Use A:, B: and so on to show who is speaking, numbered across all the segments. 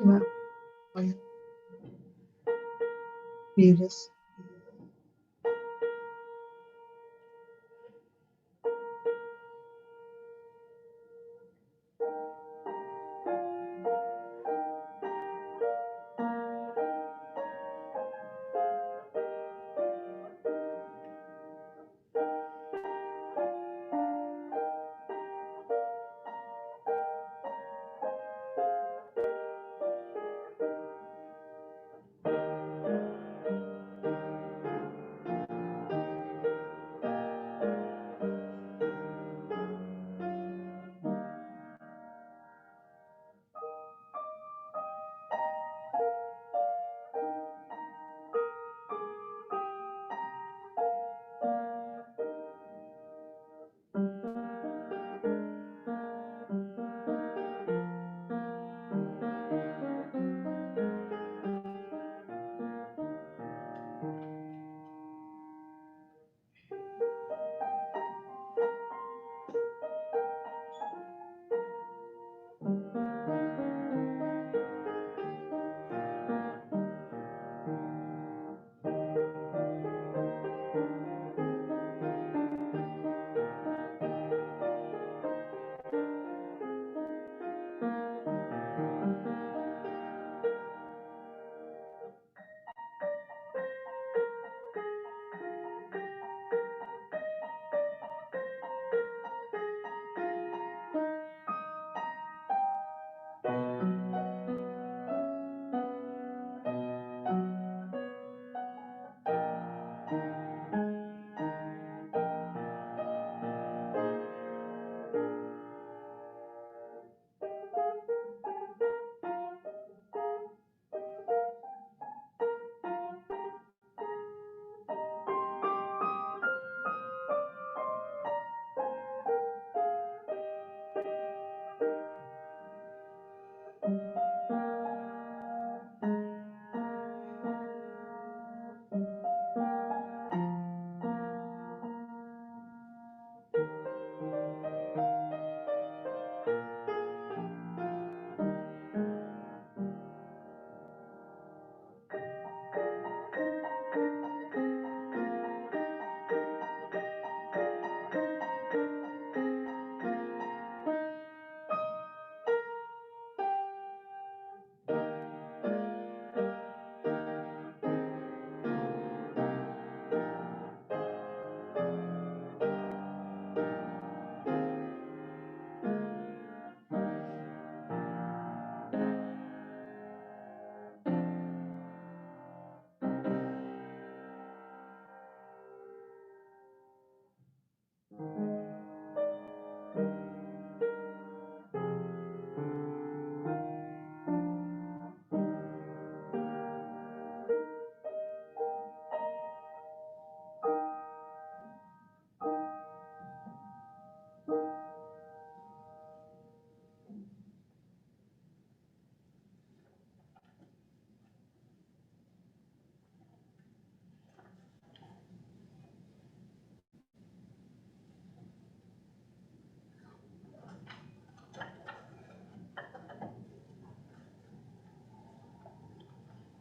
A: Well, I mute us.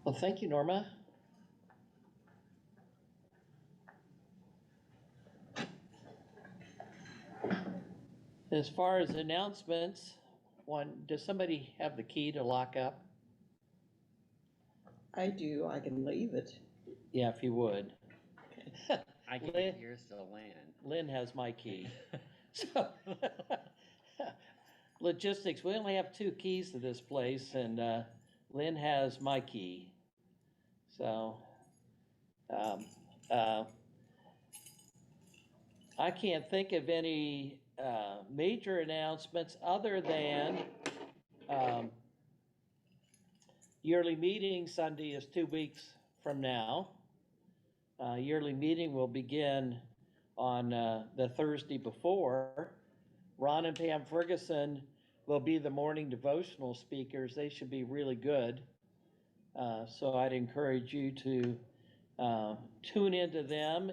B: Well, thank you, Norma. As far as announcements, does somebody have the key to lock up?
C: I do. I can leave it.
B: Yeah, if you would.
D: I can
B: Lynn,
D: here's to Lynn.
B: Lynn has my key. So, logistics, we only have 2 keys to this place, and Lynn has my key. So, I can't think of any major announcements other than yearly meeting Sunday is 2 weeks from now. Yearly meeting will begin on the Thursday before. Ron and Pam Ferguson will be the morning devotional speakers. They should be really good. So I'd encourage you to tune into them.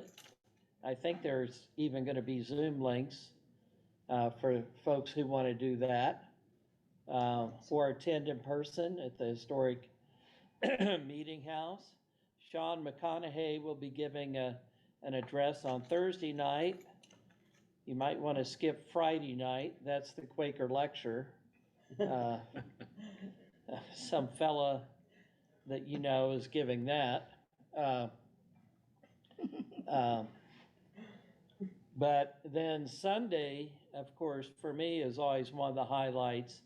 B: I think there's even going to be Zoom links for folks who want to do that. or attend in person at the historic meeting house. Sean McConaughey will be giving an address on Thursday night. You might want to skip Friday night. That's the Quaker lecture. Some fella that you know is giving that. But then Sunday, of course, for me is always one of the highlights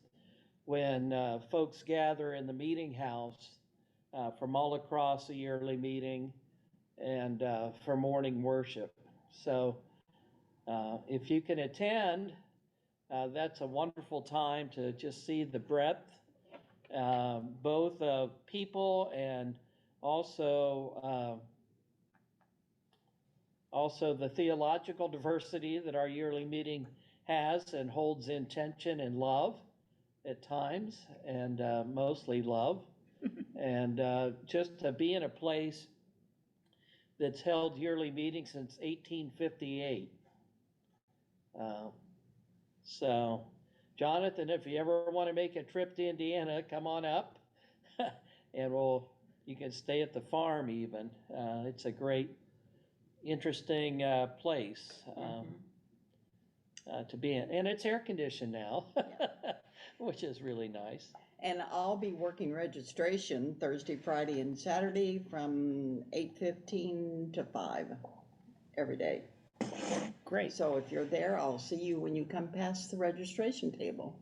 B: when folks gather in the meeting house from all across the yearly meeting and for morning worship. So if you can attend, that's a wonderful time to just see the breadth, both of people and also the theological diversity that our yearly meeting has and holds in tension and love at times, and mostly love. And just to be in a place that's held yearly meetings since 1858. So, Jonathan, if you ever want to make a trip to Indiana, come on up, and you can stay at the farm even. It's a great, interesting place to be in, and it's air conditioned now, which is really nice.
C: And I'll be working registration Thursday, Friday, and Saturday from 8:15 to 5 every day.
B: Great.
C: So if you're there, I'll see you when you come past the registration table.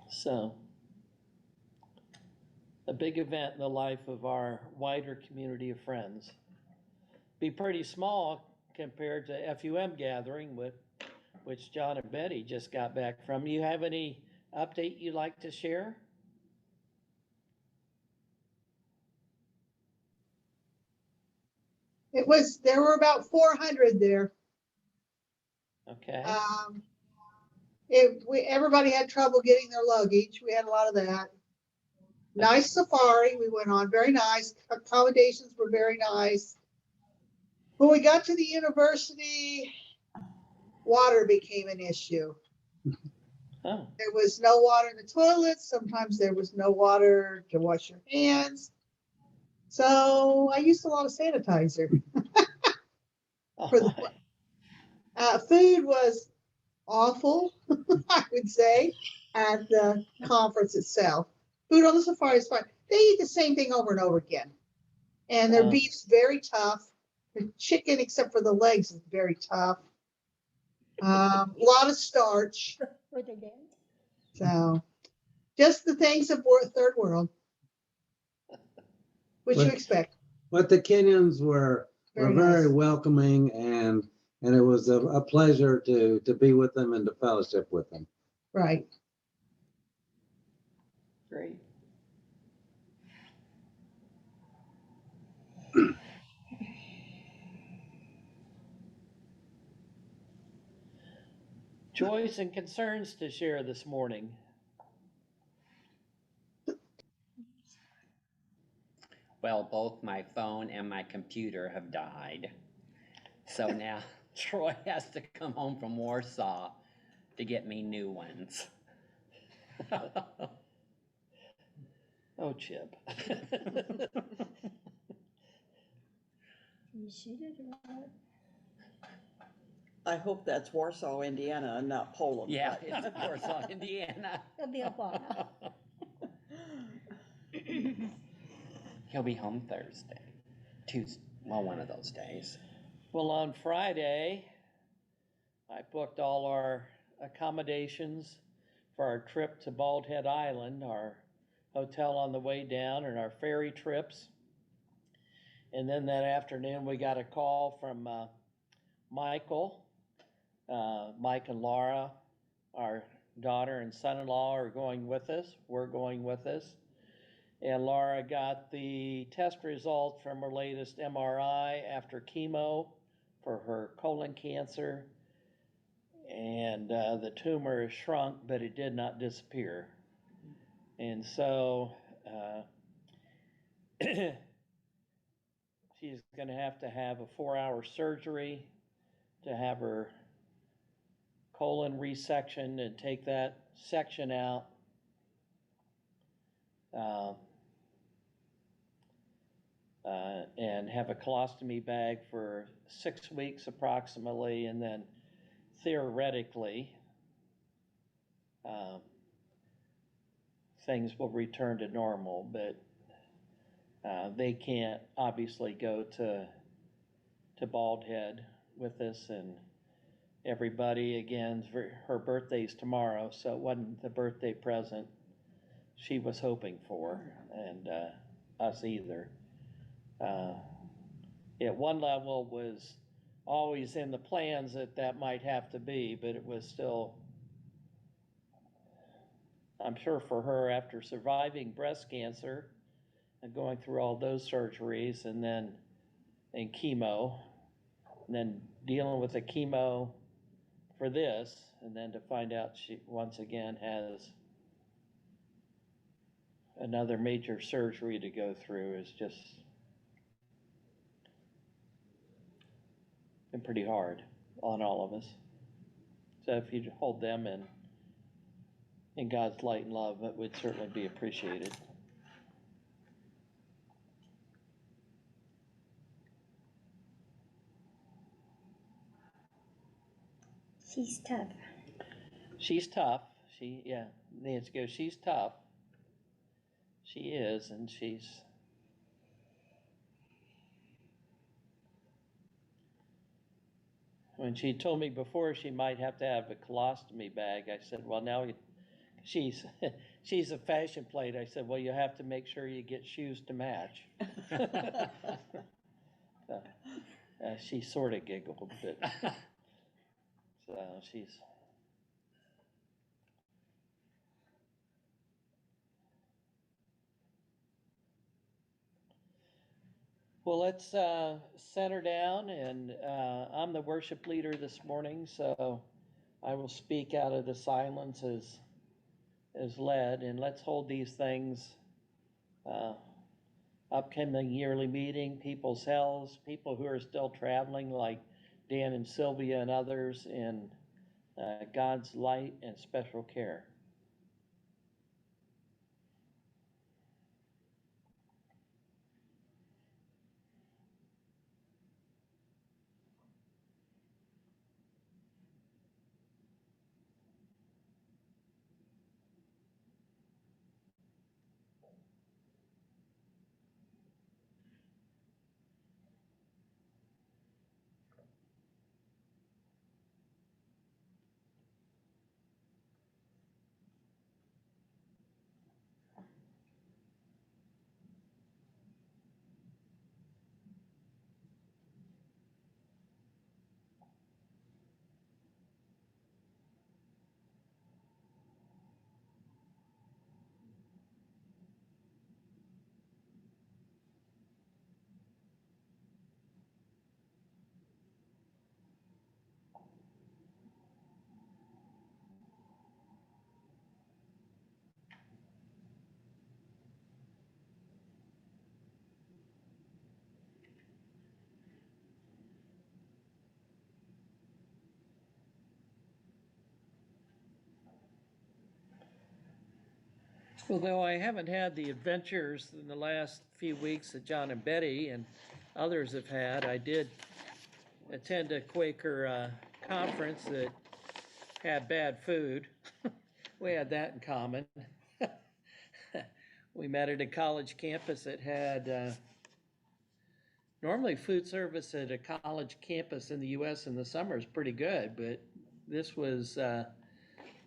B: So, a big event in the life of our wider community of friends. Be pretty small compared to FUM gathering, which John and Betty just got back from. You have any update you'd like to share?
A: There were about 400 there.
B: Okay.
A: Everybody had trouble getting their luggage. We had a lot of that. Nice safari we went on, very nice. Accommodations were very nice. When we got to the university, water became an issue.
B: Oh.
A: There was no water in the toilets. Sometimes there was no water to wash your hands. So I used a lot of sanitizer. Food was awful, I would say, at the conference itself. Food on the safari is fine. They eat the same thing over and over again. And their beef's very tough. The chicken, except for the legs, is very tough. A lot of starch.
E: Were they there?
A: So, just the things of third world. What you expect.
F: But the Kenyans were very
A: nice.
F: welcoming, and it was a pleasure to be with them and to fellowship with them.
A: Right.
B: Great. Joys and concerns to share this morning.
D: Well, both my phone and my computer have died. So now Troy has to come home from Warsaw to get me new ones.
B: Oh, Chip.
E: You shoot it or what?
C: I hope that's Warsaw, Indiana, and not Poland.
D: Yeah, it's Warsaw, Indiana.
E: It'll be a while.
D: He'll be home Thursday. Tuesday, well, one of those days.
B: Well, on Friday, I booked all our accommodations for our trip to Bald Head Island, our hotel on the way down, and our ferry trips. And then that afternoon, we got a call from Michael. Mike and Laura, our daughter and son-in-law, are going with us. We're going with us. And Laura got the test result from her latest MRI after chemo for her colon cancer. And the tumor has shrunk, but it did not disappear. And so she's going to have a 4-hour surgery to have her colon resection and take that section out. And have a colostomy bag for 6 weeks approximately, and then theoretically, things will return to normal, but they can't obviously go to Bald Head with this, and everybody, again, her birthday's tomorrow, so it wasn't the birthday present she was hoping for, and us either. At one level was always in the plans that might have to be, but it was still, I'm sure for her, after surviving breast cancer and going through all those surgeries and chemo, and then dealing with the chemo for this, and then to find out she once again has another major surgery to go through is just been pretty hard on all of us. So if you'd hold them in God's light and love, it would certainly be appreciated.
E: She's tough.
B: She's tough. Nancy goes, she's tough. She is, and she's, when she told me before she might have to have a colostomy bag, I said, well, now she's a fashion plate. I said, well, you have to make sure you get shoes to match. She sort of giggled, but so she's. Well, let's set her down, and I'm the worship leader this morning, so I will speak out of the silence as led, and let's hold these things, upcoming yearly meeting, people's health, people who are still traveling like Dan and Sylvia and others, in God's light and special care. Although I haven't had the adventures in the last few weeks that John and Betty and others have had, I did attend a Quaker conference that had bad food. We had that in common. We met at a college campus that had, normally food service at a college campus in the US in the summer is pretty good, but this was the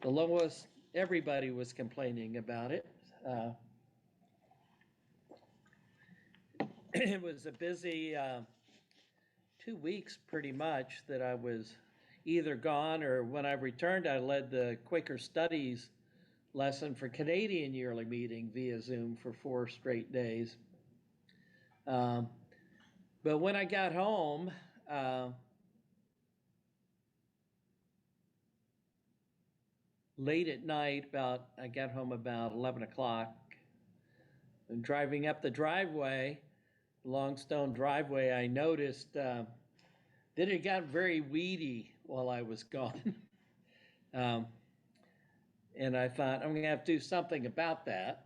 B: lowest. Everybody was complaining about it. It was a busy 2 weeks pretty much that I was either gone, or when I returned, I led the Quaker Studies lesson for Canadian yearly meeting via Zoom for 4 straight days. But when I got home, late at night, I got home about 11 o'clock, and driving up the driveway, Longstone driveway, I noticed that it got very weedy while I was gone. And I thought, I'm gonna have to do something about that.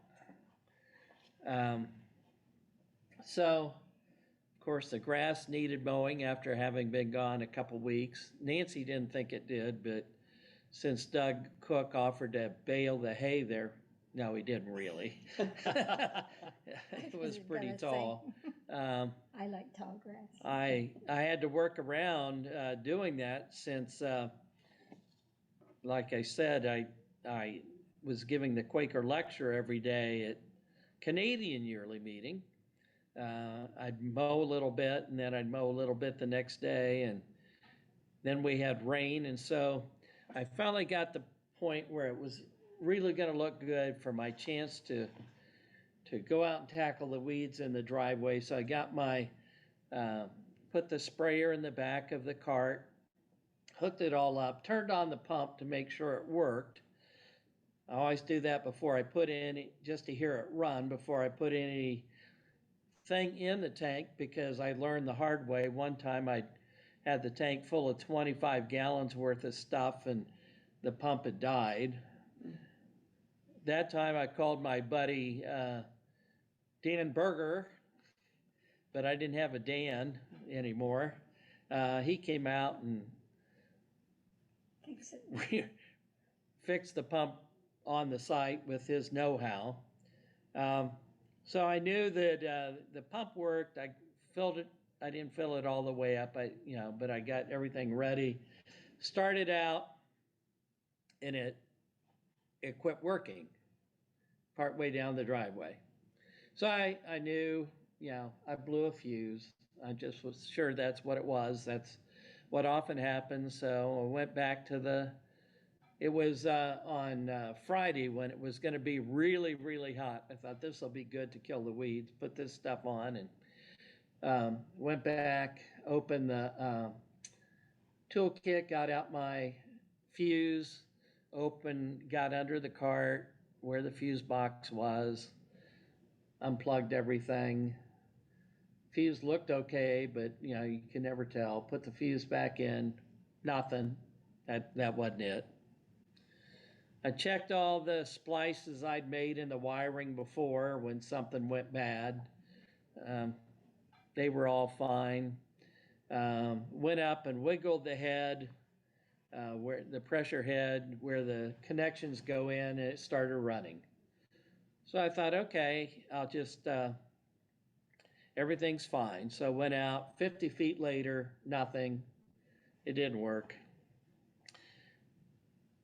B: So, of course, the grass needed mowing after having been gone a couple weeks. Nancy didn't think it did, but since Doug Cook offered to bale the hay there, no, he didn't really. It was pretty tall.
E: I like tall grass.
B: I had to work around doing that since, like I said, I was giving the Quaker lecture every day at Canadian yearly meeting. I'd mow a little bit, and then I'd mow a little bit the next day, and then we had rain, and so I finally got the point where it was really going to look good for my chance to go out and tackle the weeds in the driveway. So I got my put the sprayer in the back of the cart, hooked it all up, turned on the pump to make sure it worked. I always do that before I put in, just to hear it run, before I put anything in the tank, because I learned the hard way. One time I had the tank full of 25 gallons worth of stuff and the pump had died. That time I called my buddy Dan Berger, but I didn't have a Dan anymore. He came out and
E: Fix it.
B: fixed the pump on the site with his know-how. So I knew that the pump worked. I filled it. I didn't fill it all the way up, but I got everything ready. Started out, and it quit working partway down the driveway. So I knew, I blew a fuse. I just was sure that's what it was. That's what often happens. So I went back to it was on Friday when it was going to be really, really hot. I thought this will be good to kill the weeds, put this stuff on, and went back, opened the toolkit, got out my fuse, got under the cart where the fuse box was, unplugged everything. Fuse looked okay, but you can never tell. Put the fuse back in, nothing. That wasn't it. I checked all the splices I'd made in the wiring before when something went bad. They were all fine. Went up and wiggled the head, where the pressure head, where the connections go in, and it started running. So I thought, okay, I'll just, everything's fine. So I went out, 50 feet later, nothing. It didn't work.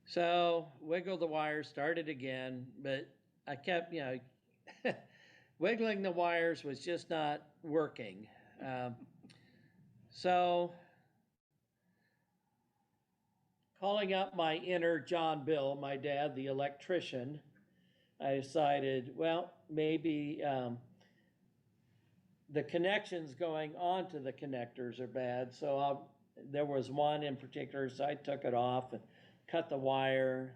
B: So wiggled the wires, started again, but I kept, wiggling the wires was just not working. So calling up my inner John Bill, my dad, the electrician, I decided, well, maybe the connections going onto the connectors are bad. So there was one in particular, so I took it off and cut the wire,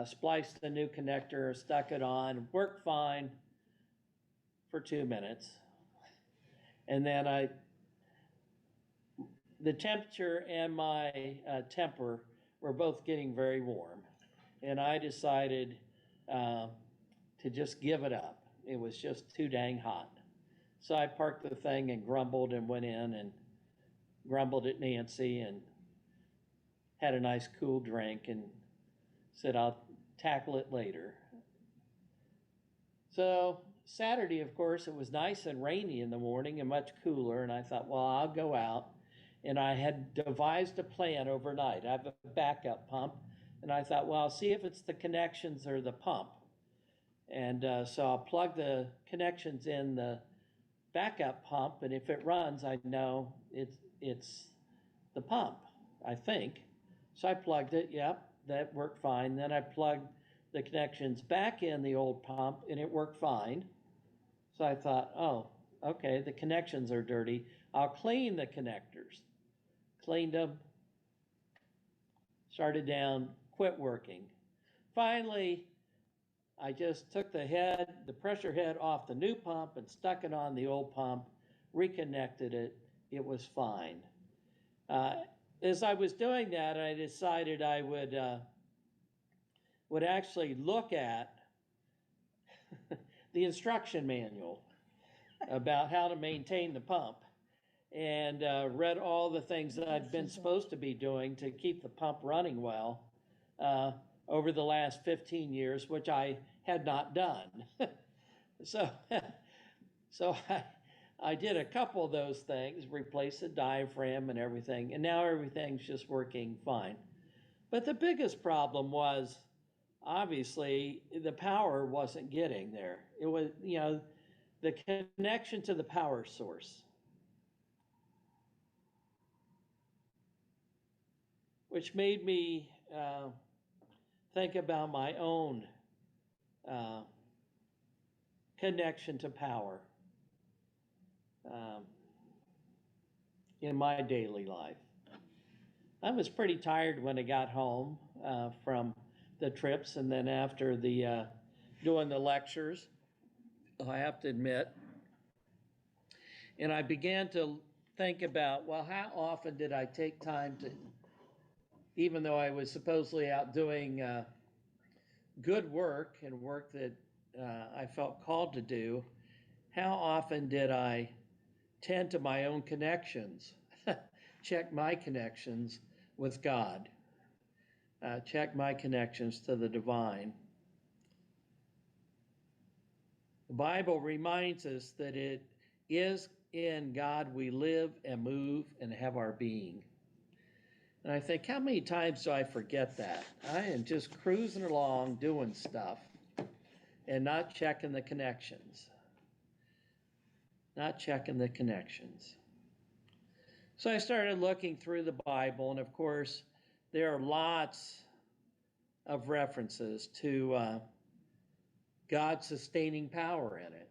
B: spliced the new connector, stuck it on, worked fine for 2 minutes. And then the temperature and my temper were both getting very warm. And I decided to just give it up. It was just too dang hot. So I parked the thing and grumbled and went in and grumbled at Nancy and had a nice cool drink and said, I'll tackle it later. So Saturday, of course, it was nice and rainy in the morning and much cooler. And I thought, well, I'll go out. And I had devised a plan overnight. I have a backup pump. And I thought, well, I'll see if it's the connections or the pump. And so I'll plug the connections in the backup pump. And if it runs, I know it's the pump, I think. So I plugged it. Yep, that worked fine. Then I plugged the connections back in the old pump and it worked fine. So I thought, oh, okay, the connections are dirty. I'll clean the connectors. Cleaned them, started down, quit working. Finally, I just took the pressure head off the new pump and stuck it on the old pump, reconnected it. It was fine. as I was doing that, I decided I would actually look at the instruction manual about how to maintain the pump, and read all the things that I'd been supposed to be doing to keep the pump running well over the last 15 years, which I had not done. So, so I did a couple of those things, replaced the diaphragm and everything, and now everything's just working fine. But the biggest problem was, obviously, the power wasn't getting there. It was, the connection to the power source, which made me think about my own connection to power in my daily life. I was pretty tired when I got home from the trips, and then after the doing the lectures, I have to admit. And I began to think about, well, how often did I take time to, even though I was supposedly out doing good work and work that I felt called to do, how often did I tend to my own connections, check my connections with God, check my connections to the divine? The Bible reminds us that it is in God we live and move and have our being. And I think, how many times do I forget that? I am just cruising along doing stuff and not checking the connections. Not checking the connections. So I started looking through the Bible, and of course, there are lots of references to God's sustaining power in it.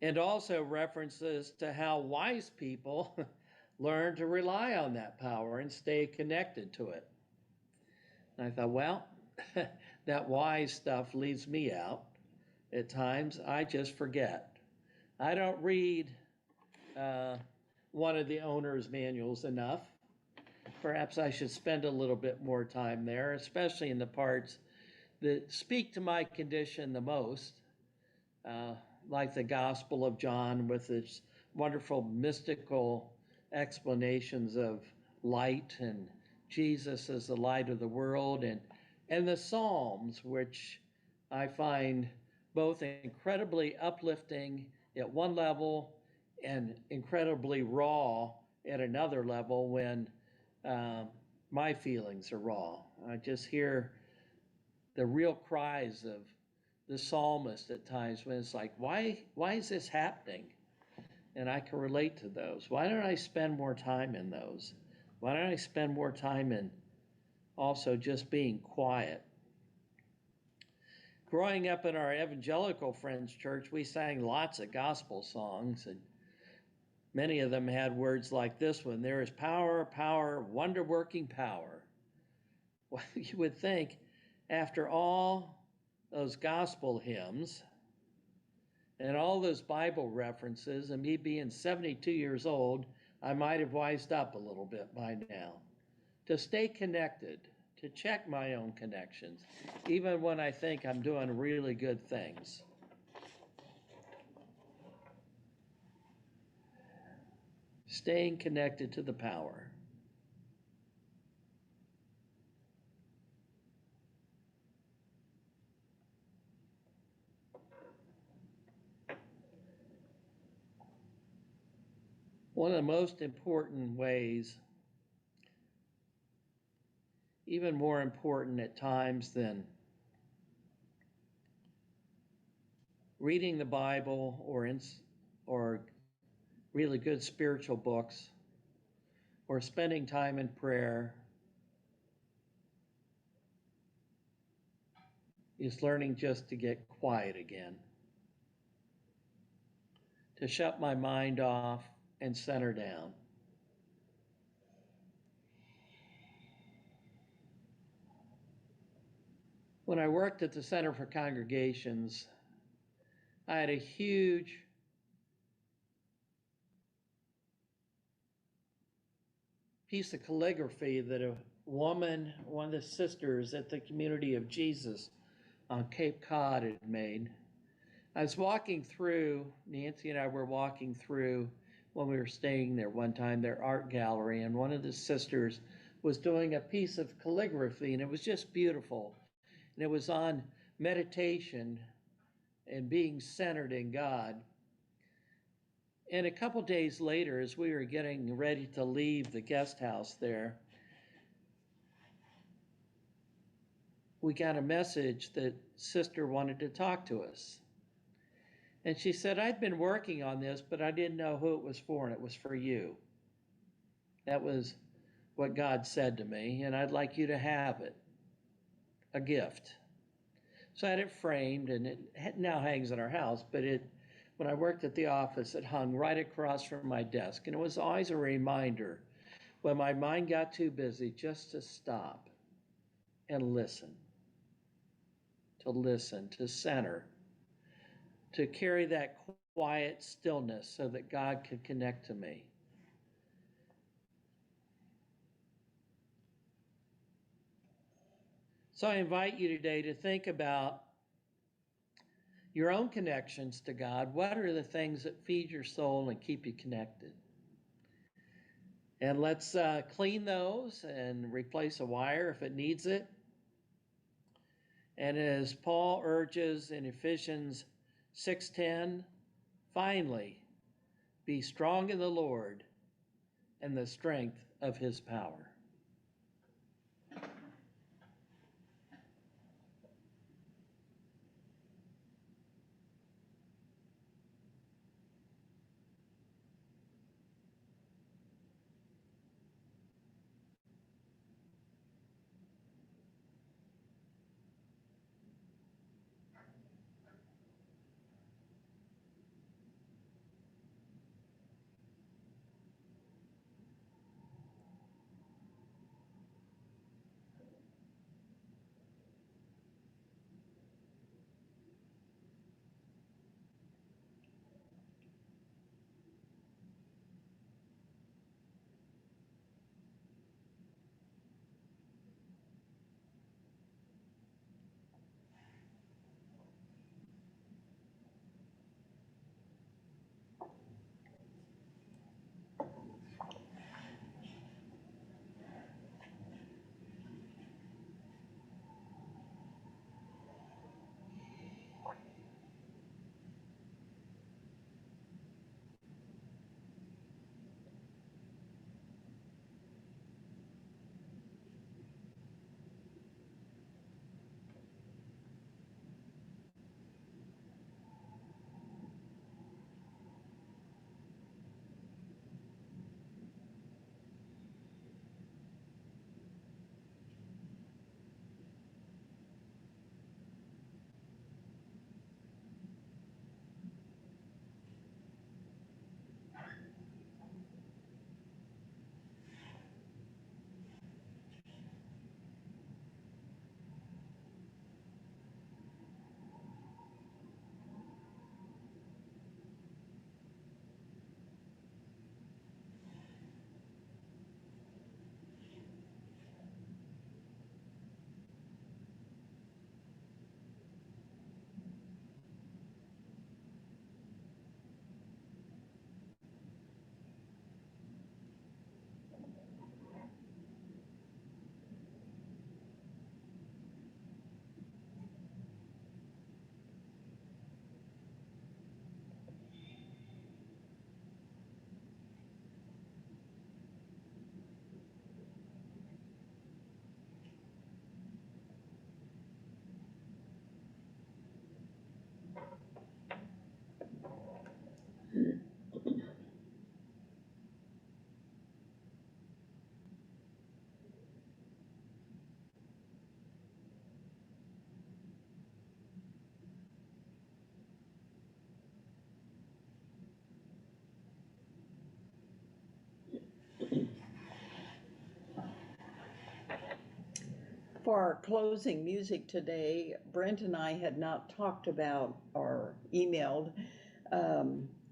B: And also references to how wise people learn to rely on that power and stay connected to it. And I thought, well, that wise stuff leaves me out. At times, I just forget. I don't read one of the owner's manuals enough. Perhaps I should spend a little bit more time there, especially in the parts that speak to my condition the most, like the Gospel of John with its wonderful mystical explanations of light and Jesus as the light of the world, and the Psalms, which I find both incredibly uplifting at one level and incredibly raw at another level when my feelings are raw. I just hear the real cries of the psalmist at times when it's like, why is this happening? And I can relate to those. Why don't I spend more time in those? Why don't I spend more time in also just being quiet? Growing up in our evangelical friends church, we sang lots of gospel songs, and many of them had words like this one: there is power, power, wonder-working power. Well, you would think after all those gospel hymns and all those Bible references, and me being 72 years old, I might have wised up a little bit by now. To stay connected, to check my own connections, even when I think I'm doing really good things. Staying connected to the power. One of the most important ways, even more important at times than reading the Bible or really good spiritual books or spending time in prayer, is learning just to get quiet again, to shut my mind off and center down. When I worked at the Center for Congregations, I had a huge piece of calligraphy that a woman, one of the sisters at the Community of Jesus on Cape Cod had made. I was walking through, Nancy and I were walking through when we were staying there one time, their art gallery, and one of the sisters was doing a piece of calligraphy, and it was just beautiful. And it was on meditation and being centered in God. And a couple days later, as we were getting ready to leave the guest house there, we got a message that Sister wanted to talk to us. And she said, I'd been working on this, but I didn't know who it was for, and it was for you. That was what God said to me, and I'd like you to have it, a gift. So I had it framed, and it now hangs in our house, but when I worked at the office, it hung right across from my desk, and it was always a reminder when my mind got too busy just to stop and listen, to center, to carry that quiet stillness so that God could connect to me. So I invite you today to think about your own connections to God. What are the things that feed your soul and keep you connected? And let's clean those and replace a wire if it needs it. And as Paul urges in Ephesians 6:10, finally, be strong in the Lord and the strength of his power.
C: For our closing music today, Brent and I had not talked about or emailed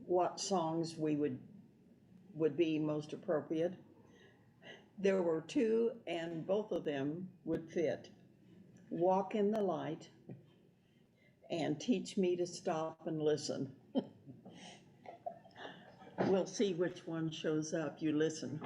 C: what songs we would be most appropriate. There were two, and both of them would fit. Walk in the light and teach me to stop and listen. We'll see which one shows up. You listen.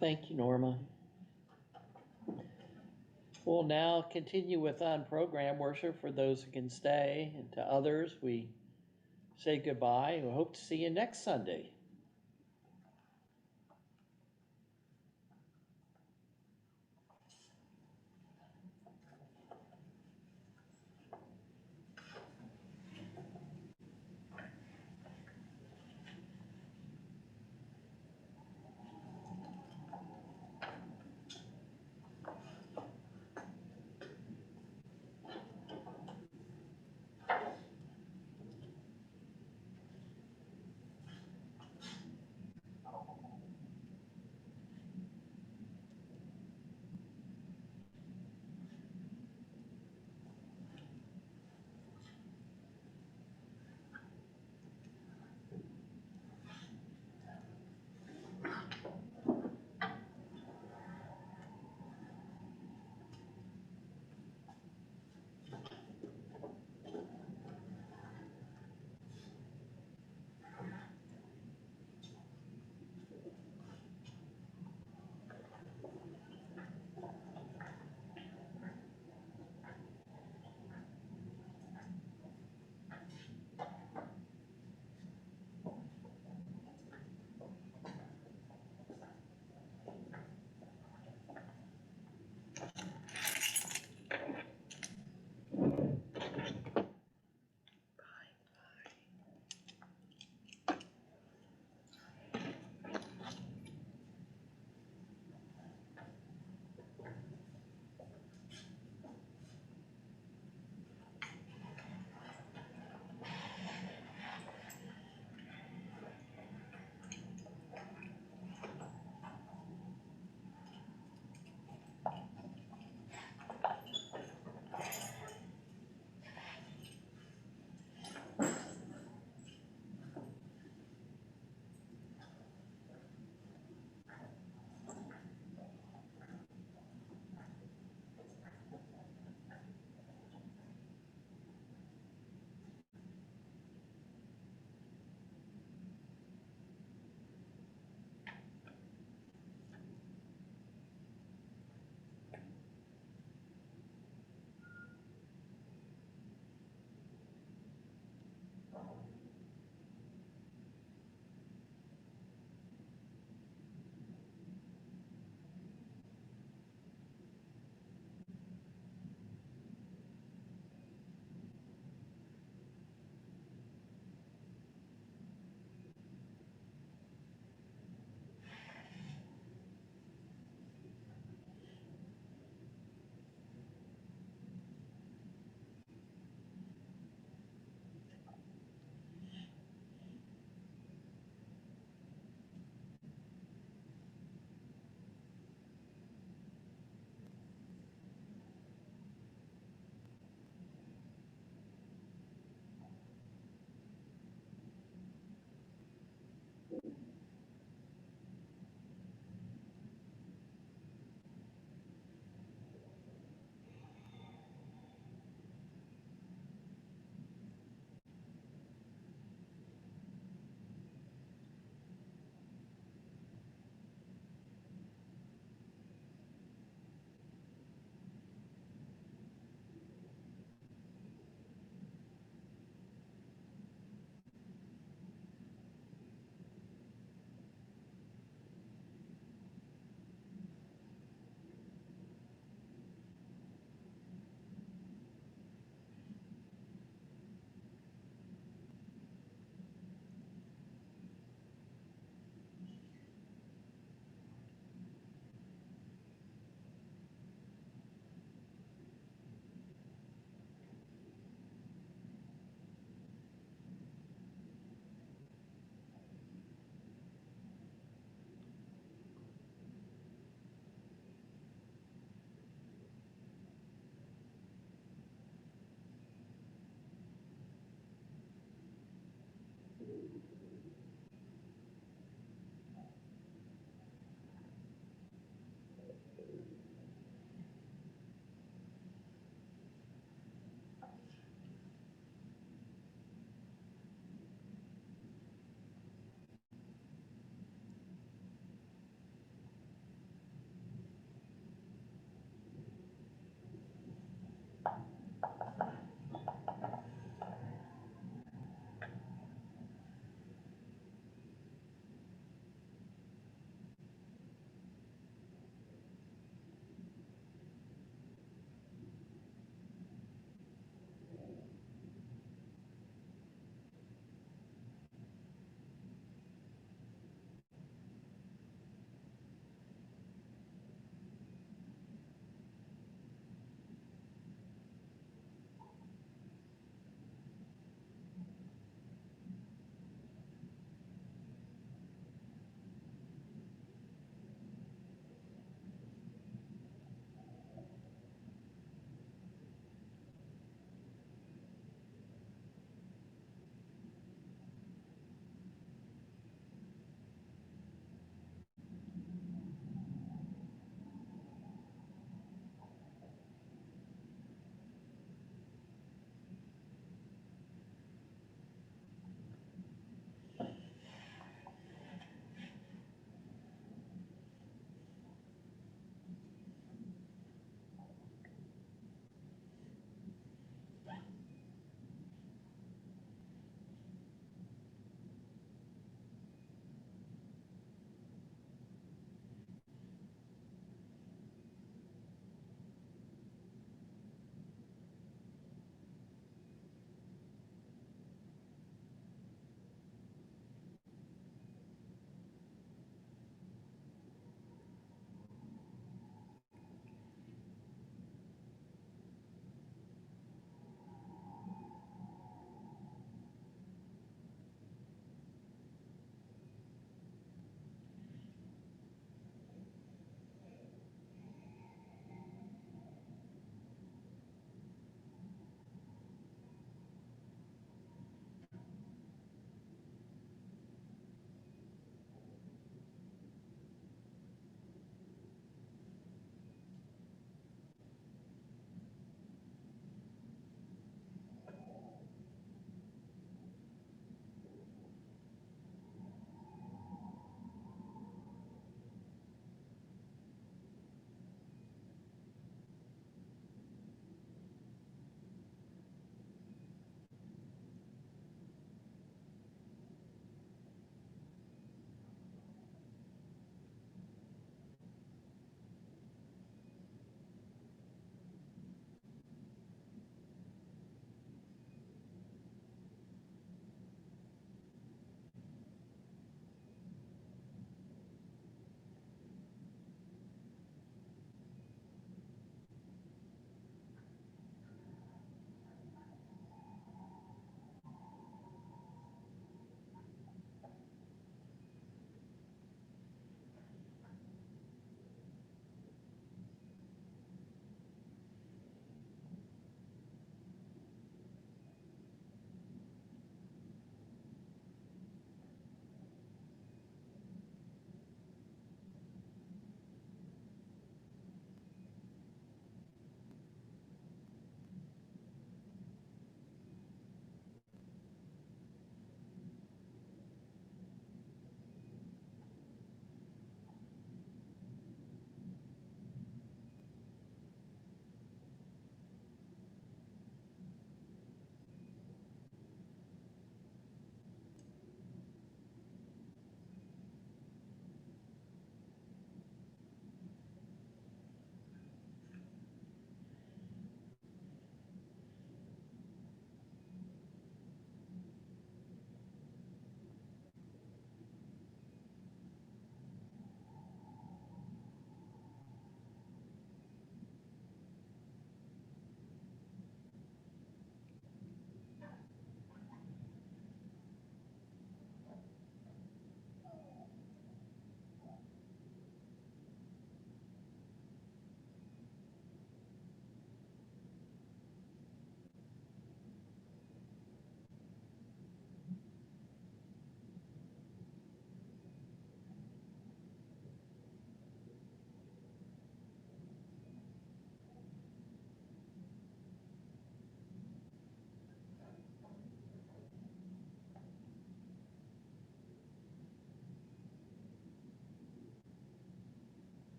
B: Thank you, Norma. We'll now continue with on-program worship for those who can stay, and to others, we say goodbye and we hope to see you next Sunday.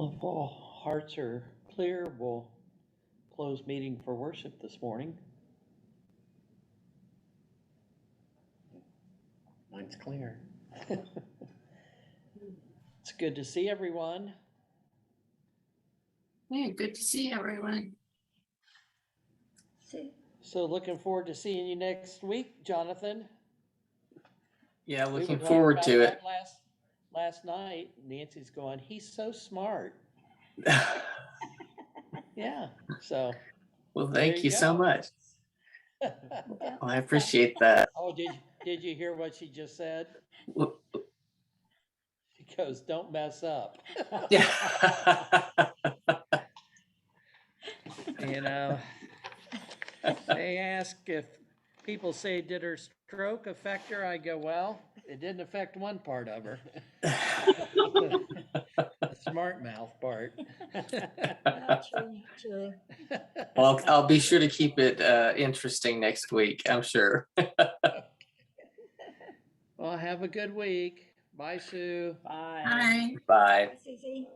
B: Well, if all hearts are clear, we'll close meeting for worship this morning.
D: Mine's clear.
B: It's good to see everyone.
G: Yeah, good to see everyone.
E: See,
B: So looking forward to seeing you next week, Jonathan.
H: Yeah,
B: We
H: looking
B: were talking
H: forward
B: about
H: to it.
B: that last night. Nancy's going, he's so smart. Yeah, so.
H: Well,
B: there
H: thank you so
B: go.
H: much.
E: don't
H: Well, I
E: stop.
H: appreciate that.
B: Oh, did you hear what she just said?
H: Well,
B: She goes, don't mess up.
H: yeah.
B: You know, they ask if people say, did her stroke affect her? I go, well, it didn't affect one part of her. The smart mouth part.
E: True, true.
H: Well, I'll be sure to keep it interesting next week, I'm sure.
B: Well, have a good week. Bye, Sue.
D: Bye.
G: Hi.
H: Bye.
E: Susie.